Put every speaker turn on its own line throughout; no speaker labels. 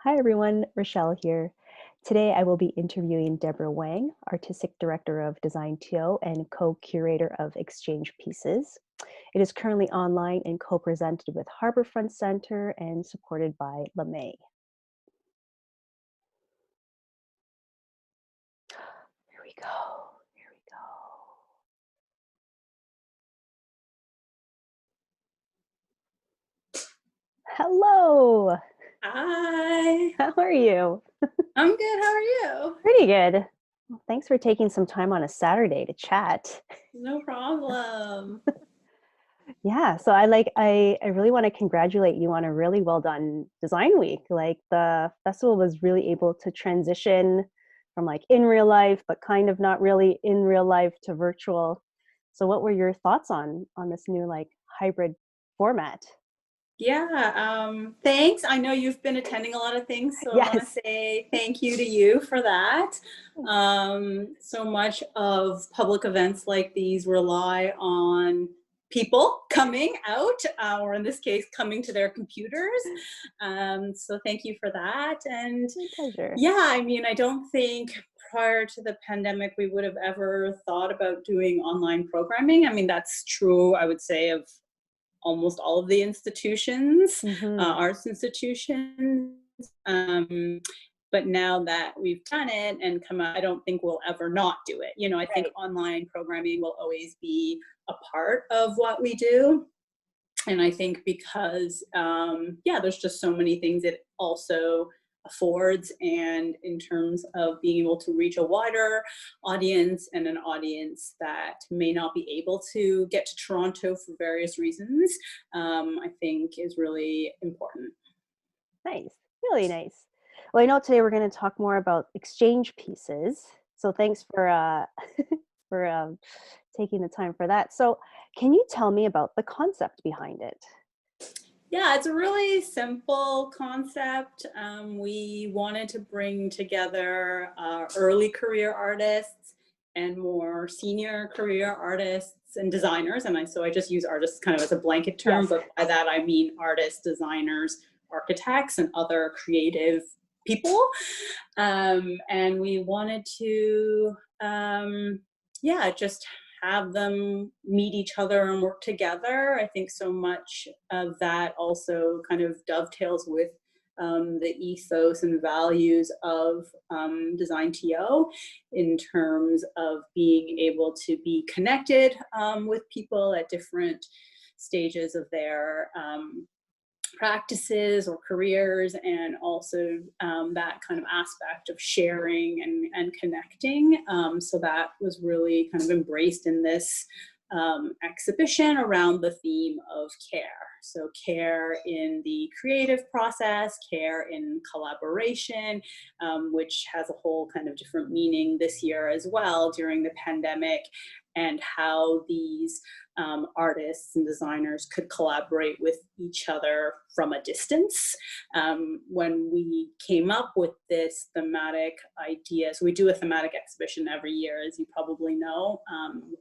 Hi everyone, Richelle here. Today I will be interviewing Deborah Wang, Artistic Director of DesignTO and co-curator of Exchange Pieces. It is currently online and co-presented with Harbourfront Centre and supported by Lemay. Here we go, here we go. Hello,
Hi,
how are you?
I'm good. How are you?
Pretty good. Well, thanks for taking some time on a Saturday to chat.
No problem.
Yeah, so I really want to congratulate you on a really well done design week. Like the festival was really able to transition from like in real life, but kind of not really in real life to virtual. So what were your thoughts on this new like hybrid format?
Yeah, thanks. I know you've been attending a lot of things, so I want to
Yes.
say thank you to you for that. So much of public events like these rely on people coming out, or in this case, coming to their computers. So thank you for that. And
My pleasure.
yeah, I mean, I don't think prior to the pandemic we would have ever thought about doing online programming. I mean, that's true, I would say, of almost all of the institutions,
Hmm.
arts institutions. But now that we've done it and come out, I don't think we'll ever not do it. I think
Right.
online programming will always be a part of what we do. And I think because, yeah, there's just so many things it also affords, and in terms of being able to reach a wider audience and an audience that may not be able to get to Toronto for various reasons, I think is really important.
Nice. Really nice. Well, I know today we're going to talk more about exchange pieces. So thanks for for taking the time for that. So, can you tell me about the concept behind it?
Yeah, it's a really simple concept. We wanted to bring together early career artists and more senior career artists and designers. So I just use artists kind of as a blanket term,
Yes.
but by that I mean artists, designers, architects, and other creative people. And we wanted to, yeah, just have them meet each other and work together. I think so much of that also kind of dovetails with the ethos and values of DesignTO in terms of being able to be connected with people at different stages of their practices or careers, and also that kind of aspect of sharing and connecting. So that was really kind of embraced in this exhibition around the theme of care. So care in the creative process, care in collaboration, which has a whole kind of different meaning this year as well during the pandemic, and how these artists and designers could collaborate with each other from a distance. When we came up with this thematic idea, so we do a thematic exhibition every year, as you probably know,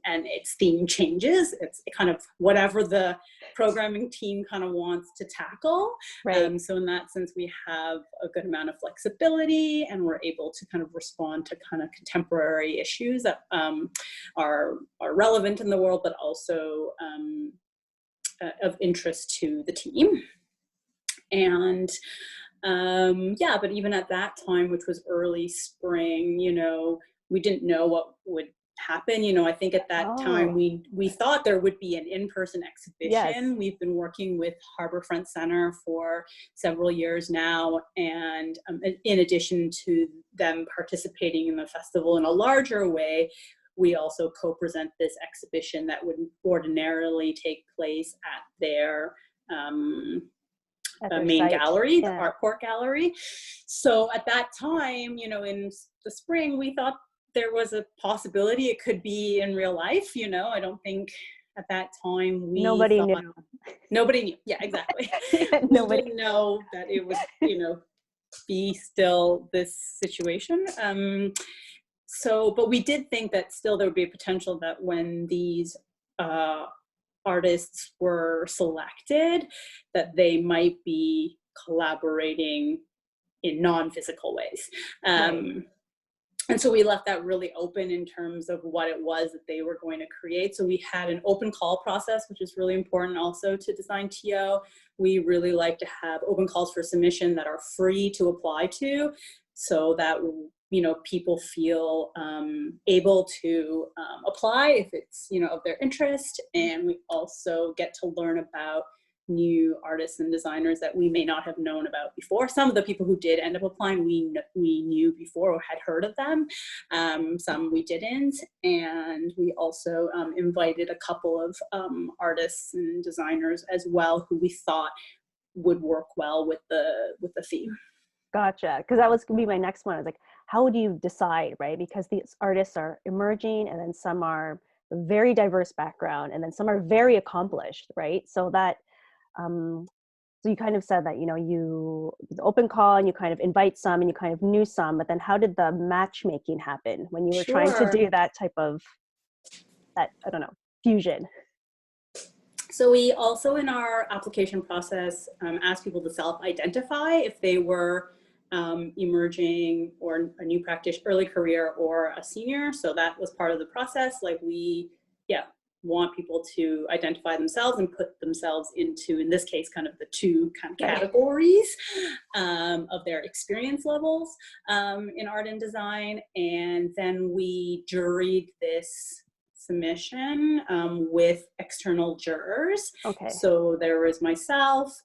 and its theme changes. It's kind of whatever the programming team kind of wants to tackle.
Right.
So in that sense, we have a good amount of flexibility, and we're able to kind of respond to kind of contemporary issues that are relevant in the world, but also of interest to the team. And yeah, but even at that time, which was early spring, we didn't know what would happen. I think at that time
Oh,
we thought there would be an in-person
yes.
exhibition. We've been working with Harbourfront Centre for several years now, and in addition to them participating in the festival in a larger way, we also co-present this exhibition that would ordinarily take place at their
At their
main
site.
gallery, the
Yeah.
art court gallery. So at that time, in the spring, we thought there was a possibility it could be in real life. I don't think at that time we
Nobody
thought,
knew.
nobody knew. Yeah, exactly. We
Nobody.
didn't know that it would, be still this situation. But we did think that still there would be a potential that when these uh, artists were selected, that they might be collaborating in non-physical ways.
Right.
And so we left that really open in terms of what it was that they were going to create. So we had an open call process, which is really important also to DesignTO. We really like to have open calls for submission that are free to apply to, so that, you know, people feel able to apply if it's, you know, of their interest. And we also get to learn about new artists and designers that we may not have known about before. Some of the people who did end up applying, we knew before or had heard of them. Some we didn't. And we also invited a couple of artists and designers as well who we thought would work well with the theme.
Gotcha. Because that was going to be my next one. I was like, how do you decide, right? Because these artists are emerging, and then some are very diverse background, and then some are very accomplished, right? So that, so you kind of said that, you know, you open call and you kind of invite some and you kind of knew some, but then how did the matchmaking happen when you were trying to do that type of, that, I don't know, fusion?
So we also, in our application process, asked people to self-identify if they were emerging or a new practitioner, early career, or a senior. So that was part of the process. Like we, want people to identify themselves and put themselves into, in this case, kind of the two kind of categories of their experience levels in art and design. And then we juried this submission with external jurors.
Okay.
So there was myself,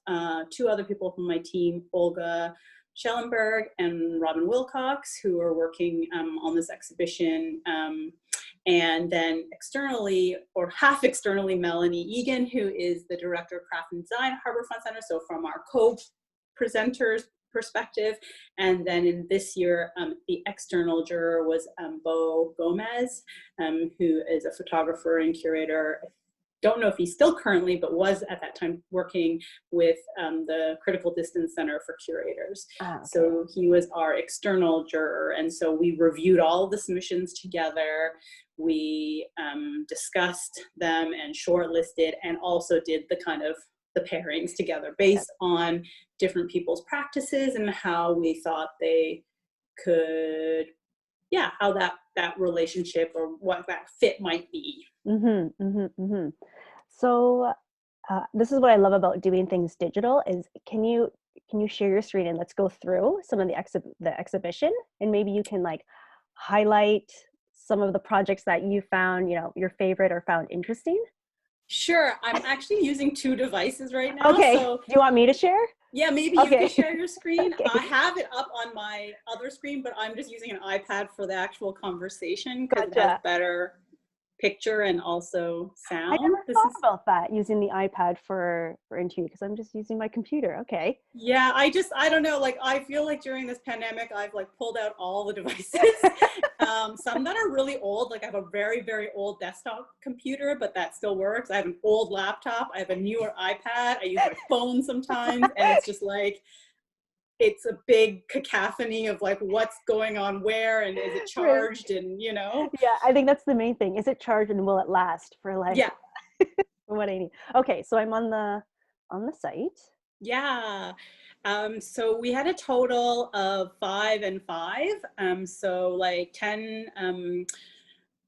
two other people from my team, Olga Schellenberg and Robin Wilcox, who are working on this exhibition. And then externally, or half externally, Melanie Egan, who is the Director of Craft and Design at Harbourfront Centre, so from our co-presenters perspective. And then in this year, the external juror was Bo Gomez, who is a photographer and curator. Don't know if he's still currently, but was at that time working with the Critical Distance Center for Curators.
Okay.
So he was our external juror. And so we reviewed all of the submissions together. We discussed them and shortlisted, and also did the kind of the pairings together based on different people's practices and how we thought they could, how that relationship or what that fit might be.
So this is what I love about doing things digital is, can you share your screen and let's go through some of the exhibition, and maybe you can like highlight some of the projects that you found, you know, your favorite or found interesting?
Sure. I'm actually using two devices right now.
Okay.
So
do you want me to share?
Yeah, maybe you can share your screen.
Okay.
I have it up on my other screen, but I'm just using an iPad for the actual conversation because it has better picture and also sound.
I never thought about that, using the iPad for interview, because I'm just using my computer. Okay.
Yeah, I don't know, like I feel like during this pandemic I've like pulled out all the devices. Some that are really old, like I have a very, very old desktop computer, but that still works. I have an old laptop. I have a newer iPad. I use my phone sometimes, and it's just like, it's a big cacophony of like what's going on where, and is it charged, and you know.
Yeah, I think that's the main thing. Is it charged, and will it last for like what I need? Okay, so I'm on the site.
Yeah. So we had a total of 5 and 5. So like 10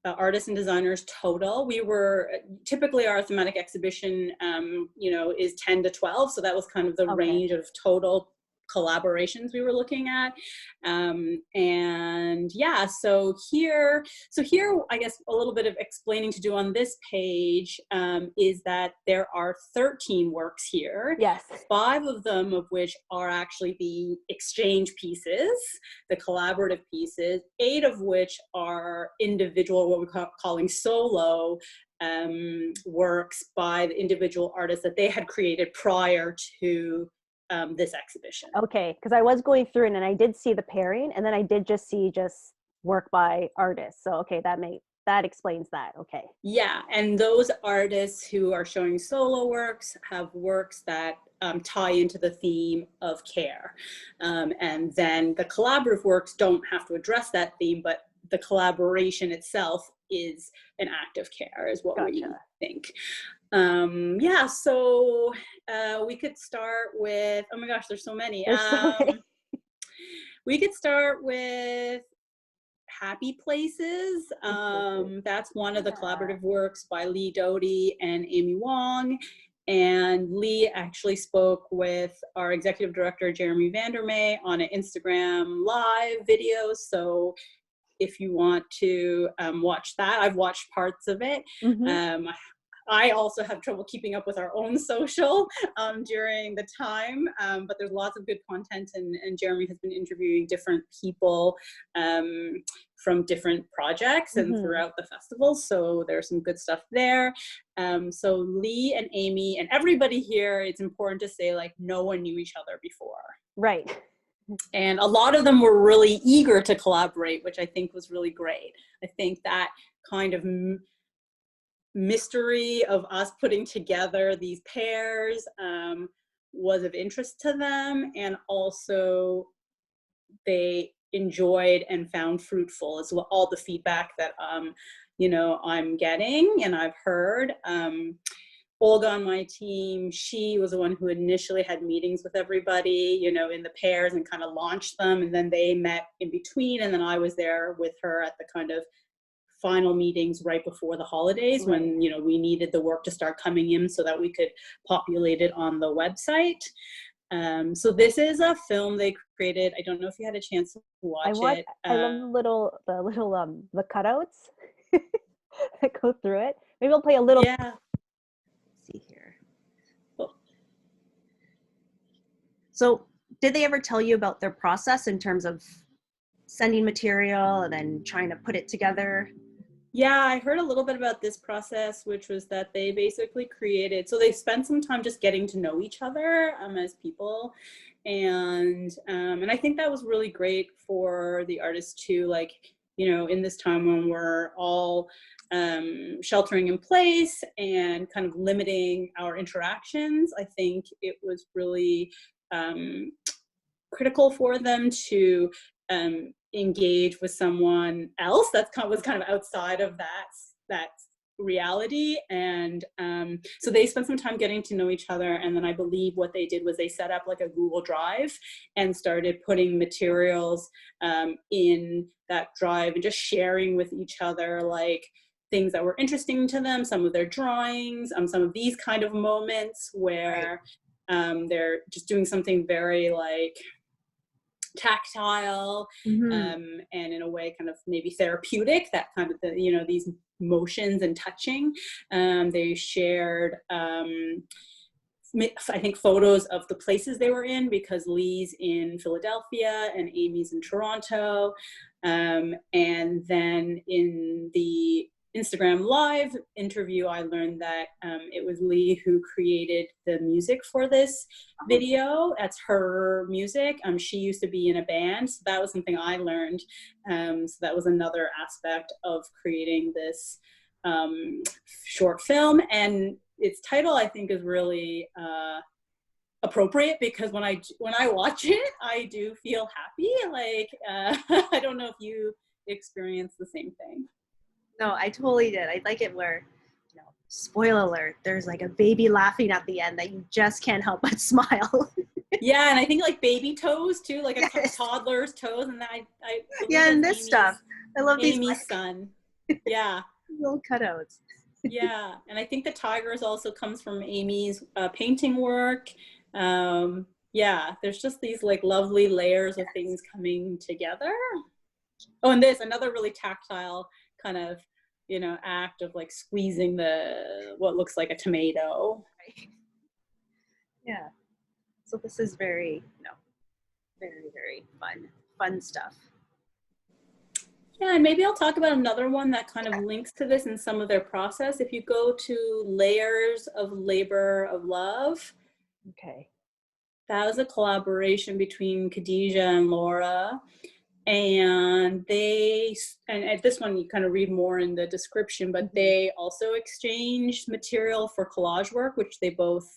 artists and designers total. We were typically, our thematic exhibition, you know, is 10 to 12. So that was kind of the range of total collaborations we were looking at. And yeah, so here I guess a little bit of explaining to do on this page is that there are 13 works here.
Yes.
5 of them of which are actually the exchange pieces, the collaborative pieces, 8 of which are individual, what we're calling solo works by the individual artists that they had created prior to this exhibition.
Okay, because I was going through and I did see the pairing, and then I did just see work by artists. So okay, that explains that. Okay.
Yeah, and those artists who are showing solo works have works that tie into the theme of care, and then the collaborative works don't have to address that theme, but the collaboration itself is an act of care, is what we think. Yeah, so we could start with, oh my gosh, there's so many. We could start with Happy Places. That's one of the collaborative works by Leigh Dotey and Amy Wong. And Leigh actually spoke with our executive director, Jeremy Vandermeer, on an Instagram live video. So if you want to watch that, I've watched parts of it. I also have trouble keeping up with our own social during the time, but there's lots of good content, and Jeremy has been interviewing different people from different projects and throughout the festival, so there's some good stuff there. So Leigh and Amy and everybody here, it's important to say, like, no one knew each other before.
Right.
And a lot of them were really eager to collaborate, which I think was really great. I think that kind of mystery of us putting together these pairs was of interest to them, and also they enjoyed and found fruitful as well all the feedback that you know, I'm getting and I've heard. Olga on my team, she was the one who initially had meetings with everybody, you know, in the pairs and kind of launched them, and then they met in between, and then I was there with her at the kind of final meetings right before the holidays when, you know, we needed the work to start coming in so that we could populate it on the website. So this is a film they created. I don't know if you had a chance to watch it.
I love the cutouts that go through it. Maybe I'll play a little.
Yeah.
Let's see here. So did they ever tell you about their process in terms of sending material and then trying to put it together?
Yeah, I heard a little bit about this process, which was that they basically created, so they spent some time just getting to know each other as people. And I think that was really great for the artists too, like, you know, in this time when we're all sheltering in place and kind of limiting our interactions, I think it was really critical for them to engage with someone else that was kind of outside of that reality. And so they spent some time getting to know each other, and then I believe what they did was they set up like a Google Drive and started putting materials in that drive and just sharing with each other, like, things that were interesting to them, some of their drawings, some of these kind of moments where they're just doing something very like tactile and in a way kind of maybe therapeutic, that kind of, you know, these motions and touching. They shared I think photos of the places they were in, because Leigh's in Philadelphia and Amy's in Toronto. And then in the Instagram live interview, I learned that it was Leigh who created the music for this video. That's her music. She used to be in a band, so that was something I learned. So that was another aspect of creating this short film. And its title, I think, is really appropriate, because when I watch it, I do feel happy. Like I don't know if you experience the same thing.
No, I totally did. I like it where, you know, spoiler alert, there's like a baby laughing at the end that you just can't help but smile.
Yeah, and I think like baby toes too, like a toddler's toes, and I
yeah, and this stuff. I love these.
Amy's son. Yeah.
Little cutouts.
Yeah, and I think the tigers also comes from Amy's painting work. Yeah, there's just these like lovely layers of things coming together. Oh, and there's another really tactile kind of, you know, act of like squeezing what looks like a tomato.
Right. Yeah. So this is very, very, very fun stuff.
Yeah, and maybe I'll talk about another one that kind of links to this in some of their process. If you go to Layers of Labor of Love.
Okay.
That was a collaboration between Khadija and Laura. And at this one you kind of read more in the description, but they also exchanged material for collage work, which they both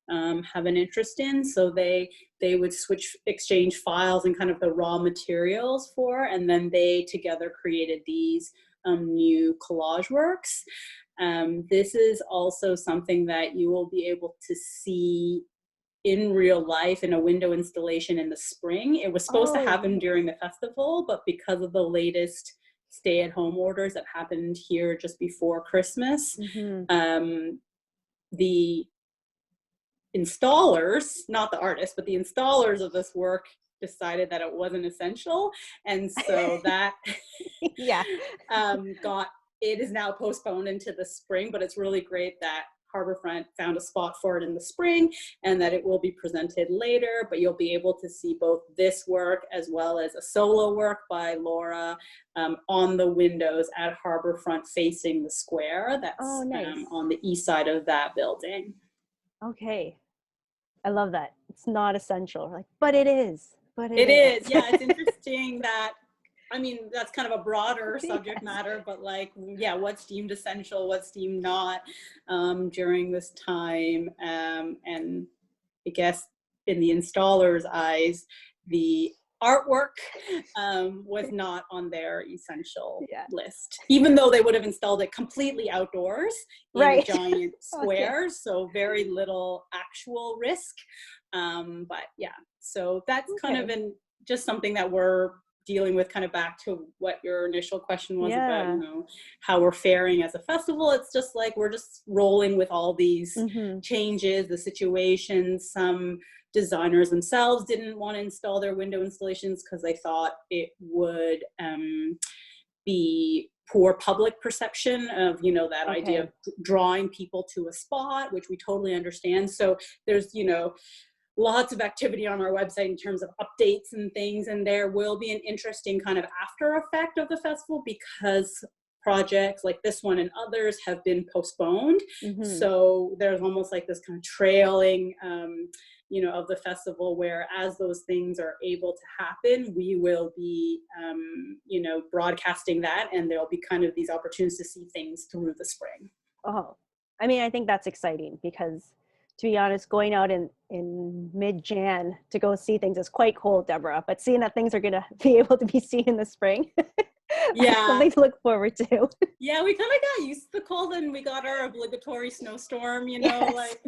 have an interest in. So they would exchange files and kind of the raw materials and then they together created these new collage works. This is also something that you will be able to see in real life in a window installation in the spring. It was supposed to happen during the festival, but because of the latest stay-at-home orders that happened here just before Christmas, the installers, not the artists, but the installers of this work decided that it wasn't essential. And so that it is now postponed into the spring, but it's really great that Harbourfront found a spot for it in the spring and that it will be presented later, but you'll be able to see both this work as well as a solo work by Laura on the windows at Harbourfront facing the square that's on the east side of that building.
Okay. I love that. It's not essential. Like, but it is. But
it is. Yeah, it's interesting that, I mean, that's kind of a broader subject matter, but like, yeah, what's deemed essential, what's deemed not during this time. And I guess in the installer's eyes, the artwork was not on their essential list, even though they would have installed it completely outdoors in a giant square, so very little actual risk. But yeah, so that's kind of just something that we're dealing with, kind of back to what your initial question was about, you know, how we're faring as a festival. It's just like we're just rolling with all these changes, the situations. Some designers themselves didn't want to install their window installations because they thought it would be poor public perception of, you know, that idea of drawing people to a spot, which we totally understand. So there's, you know, lots of activity on our website in terms of updates and things, and there will be an interesting kind of after effect of the festival because projects like this one and others have been postponed. So there's almost like this kind of trailing you know, of the festival, where as those things are able to happen, we will be you know, broadcasting that, and there'll be kind of these opportunities to see things through the spring.
I mean, I think that's exciting because, to be honest, going out in mid-Jan to go see things is quite cold, Deborah, but seeing that things are going to be able to be seen in the spring, that's something to look forward to. Yeah,
we kind of got used to the cold, and we got our obligatory snowstorm, you know, like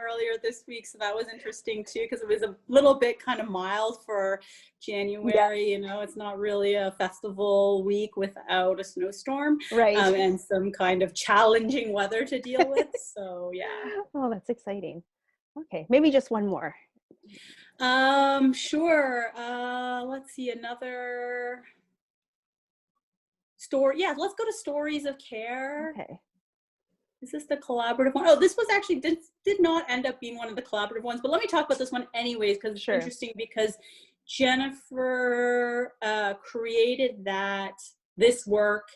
earlier this week. So that was interesting too, because it was a little bit kind of mild for January. You know, it's not really a festival week without a snowstorm, and some kind of challenging weather to deal with. So yeah.
Oh, that's exciting. Okay, maybe just one more.
Sure. Let's see, another story. Yeah, let's go to Stories of Care.
Okay.
Is this the collaborative one? Oh, this was actually did not end up being one of the collaborative ones, but let me talk about this one anyways, because it's interesting, because Jennifer created this work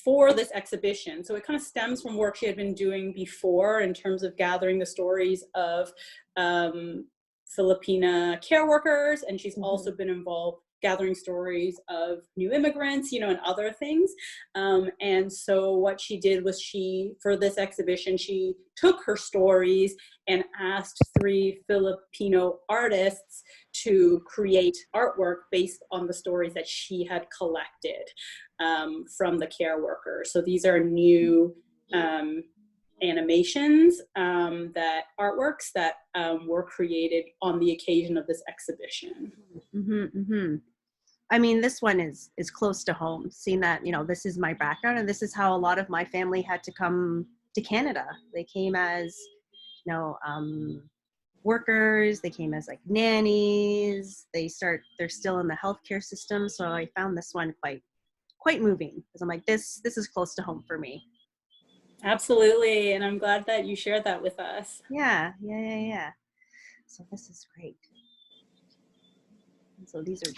for this exhibition. So it kind of stems from work she had been doing before in terms of gathering the stories of Filipina care workers, and she's also been involved gathering stories of new immigrants, you know, and other things. And so what she did was for this exhibition, she took her stories and asked 3 Filipino artists to create artwork based on the stories that she had collected from the care workers. So these are new animations, artworks that were created on the occasion of this exhibition.
I mean, this one is close to home, seeing that, you know, this is my background, and this is how a lot of my family had to come to Canada. They came as, you know, workers, they came as like nannies, they're still in the healthcare system. So I found this one quite moving, because I'm like, this is close to home for me.
Absolutely, and I'm glad that you shared that with us.
Yeah. So this is great. So these are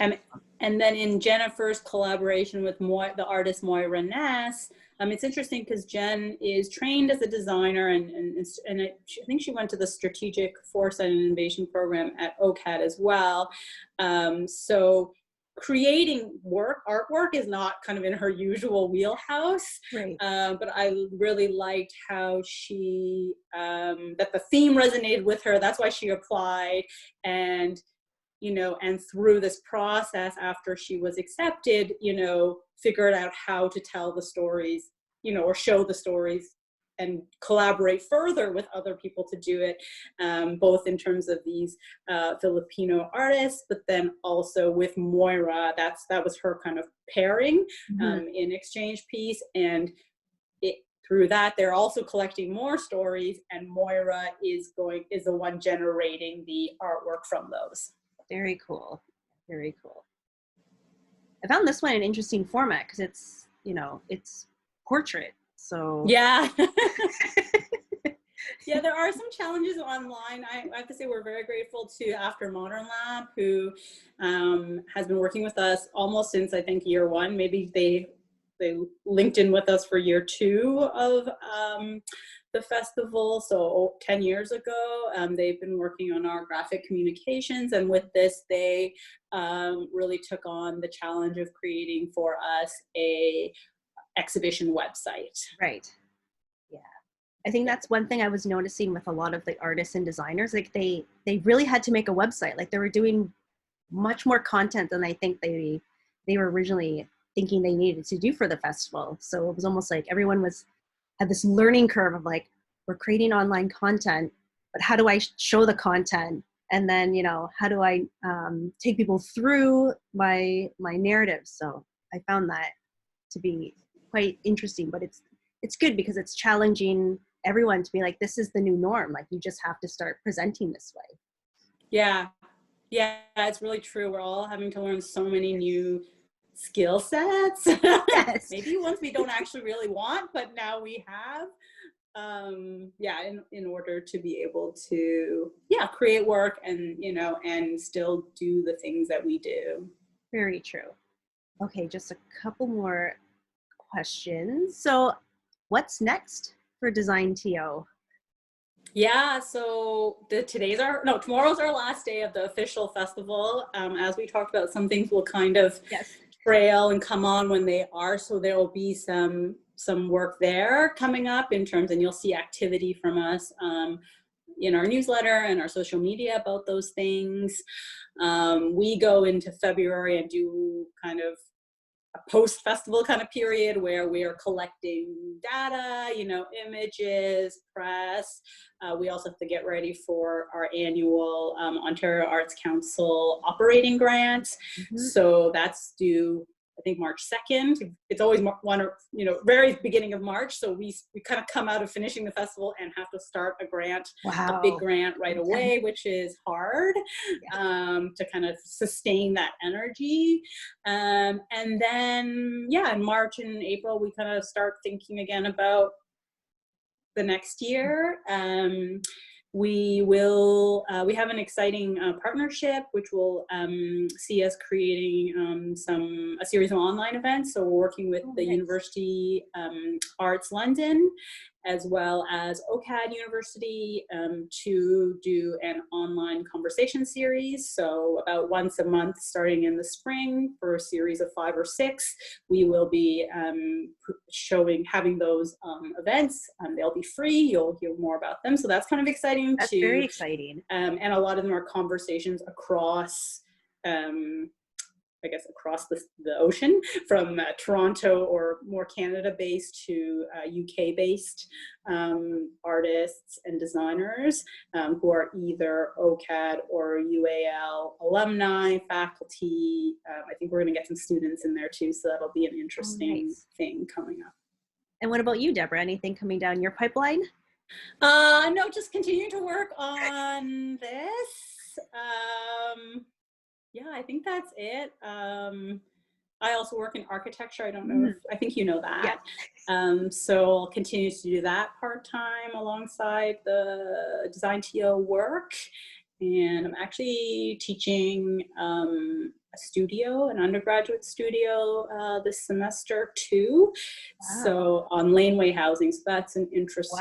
and then in Jennifer's collaboration with the artist Moira Ness, it's interesting because Jen is trained as a designer, and I think she went to the Strategic Foresight and Innovation program at OCAD as well. So creating artwork is not kind of in her usual wheelhouse, but I really liked how she that the theme resonated with her. That's why she applied, and you know, and through this process after she was accepted, you know, figured out how to tell the stories, you know, or show the stories and collaborate further with other people to do it, both in terms of these Filipino artists, but then also with Moira. That was her kind of pairing in exchange piece, and through that they're also collecting more stories, and Moira is the one generating the artwork from those.
Very cool. Very cool. I found this one an interesting format because it's, you know, it's portrait. So
yeah. Yeah, there are some challenges online. I have to say we're very grateful to After Modern Lab, who has been working with us almost since, I think, year one. Maybe they linked in with us for year two of the festival, so 10 years ago. They've been working on our graphic communications, and with this they really took on the challenge of creating for us a exhibition website.
Right. Yeah. I think that's one thing I was noticing with a lot of the artists and designers. Like they really had to make a website. Like they were doing much more content than I think they were originally thinking they needed to do for the festival. So it was almost like everyone had this learning curve of like, we're creating online content, but how do I show the content? And then, you know, how do I take people through my narrative? So I found that to be quite interesting, but it's good because it's challenging everyone to be like, this is the new norm. Like you just have to start presenting this way.
Yeah, it's really true. We're all having to learn so many new skill sets.
Yes.
Maybe ones we don't actually really want, but now we have. In order to be able to create work and, you know, and still do the things that we do.
Very true. Okay, just a couple more questions. So what's next for DesignTO?
Yeah, so tomorrow's our last day of the official festival. As we talked about, some things will kind of trail and come on when they are. So there will be some work there coming up in terms, and you'll see activity from us in our newsletter and our social media about those things. We go into February and do kind of a post-festival kind of period where we are collecting data, you know, images, press. We also have to get ready for our annual Ontario Arts Council operating grant. So that's due, I think, March 2nd. It's always very beginning of March. So we kind of come out of finishing the festival and have to start a grant, a big grant right away, which is hard to kind of sustain that energy. And then, in March and April, we kind of start thinking again about the next year. We have an exciting partnership which will see us creating a series of online events. So we're working with the University Arts London as well as OCAD University to do an online conversation series. So about once a month starting in the spring for a series of 5 or 6, we will be having those events. They'll be free. You'll hear more about them. So that's kind of exciting.
That's very exciting.
And a lot of them are conversations across across the ocean, from Toronto or more Canada-based to UK-based artists and designers who are either OCAD or UAL alumni, faculty. I think we're going to get some students in there too, so that'll be an interesting thing coming up.
And what about you, Deborah? Anything coming down your pipeline?
No, just continuing to work on this. I think that's it. I also work in architecture. I don't know I think you know that. So I'll continue to do that part-time alongside the DesignTO work. And I'm actually teaching a studio, an undergraduate studio this semester too. So on laneway housing. So that's an interesting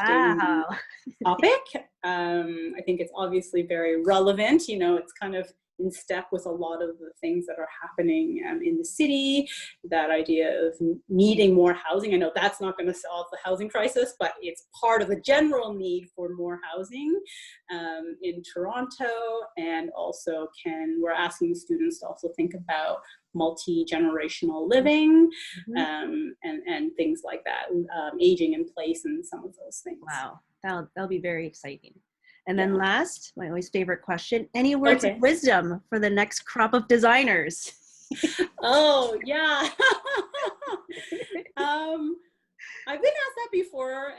topic. I think it's obviously very relevant. You know, it's kind of in step with a lot of the things that are happening in the city. That idea of needing more housing. I know that's not going to solve the housing crisis, but it's part of the general need for more housing in Toronto. And also we're asking students to also think about multi-generational living and things like that, aging in place and some of those things.
Wow, that'll be very exciting. And then last, my always favorite question, any words of wisdom for the next crop of designers?
Oh, yeah. I've been asked that before,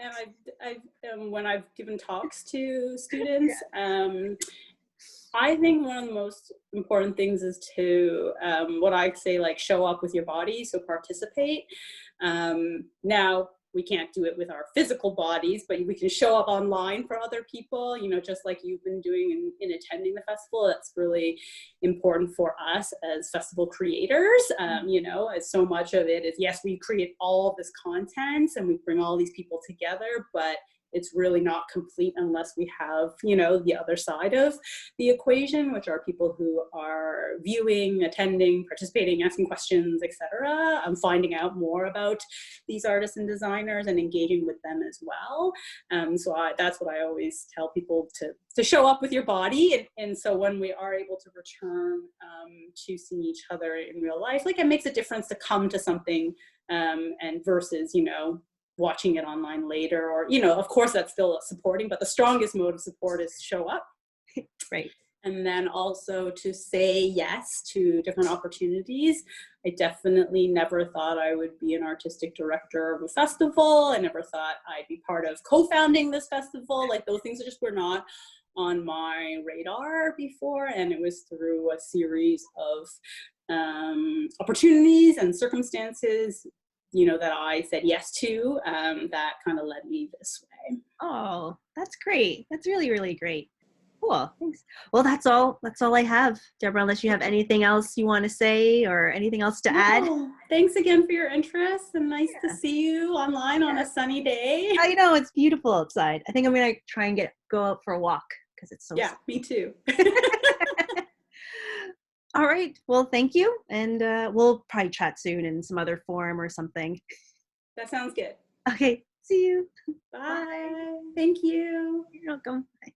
and when I've given talks to students. I think one of the most important things is to, what I say, like, show up with your body, so participate. Now, we can't do it with our physical bodies, but we can show up online for other people, you know, just like you've been doing in attending the festival. That's really important for us as festival creators, you know, as so much of it is, yes, we create all of this content and we bring all these people together, but it's really not complete unless we have, you know, the other side of the equation, which are people who are viewing, attending, participating, asking questions, etc. I'm finding out more about these artists and designers and engaging with them as well. So that's what I always tell people, to show up with your body. And so when we are able to return to see each other in real life, like, it makes a difference to come to something and versus, you know, watching it online later, or, you know, of course that's still supporting, but the strongest mode of support is show up.
Right.
And then also to say yes to different opportunities. I definitely never thought I would be an artistic director of a festival. I never thought I'd be part of co-founding this festival. Like, those things just were not on my radar before. And it was through a series of opportunities and circumstances, you know, that I said yes to, that kind of led me this way.
Oh, that's great. That's really, really great. Cool. Thanks. Well, that's all I have, Deborah, unless you have anything else you want to say or anything else to add.
Thanks again for your interest, and nice to see you online on a sunny day.
I know, it's beautiful outside. I think I'm going to try and go out for a walk because it's so
sunny. Me too.
All right. Well, thank you. And we'll probably chat soon in some other forum or something.
That sounds good.
Okay. See you.
Bye. Thank you.
You're welcome. Bye.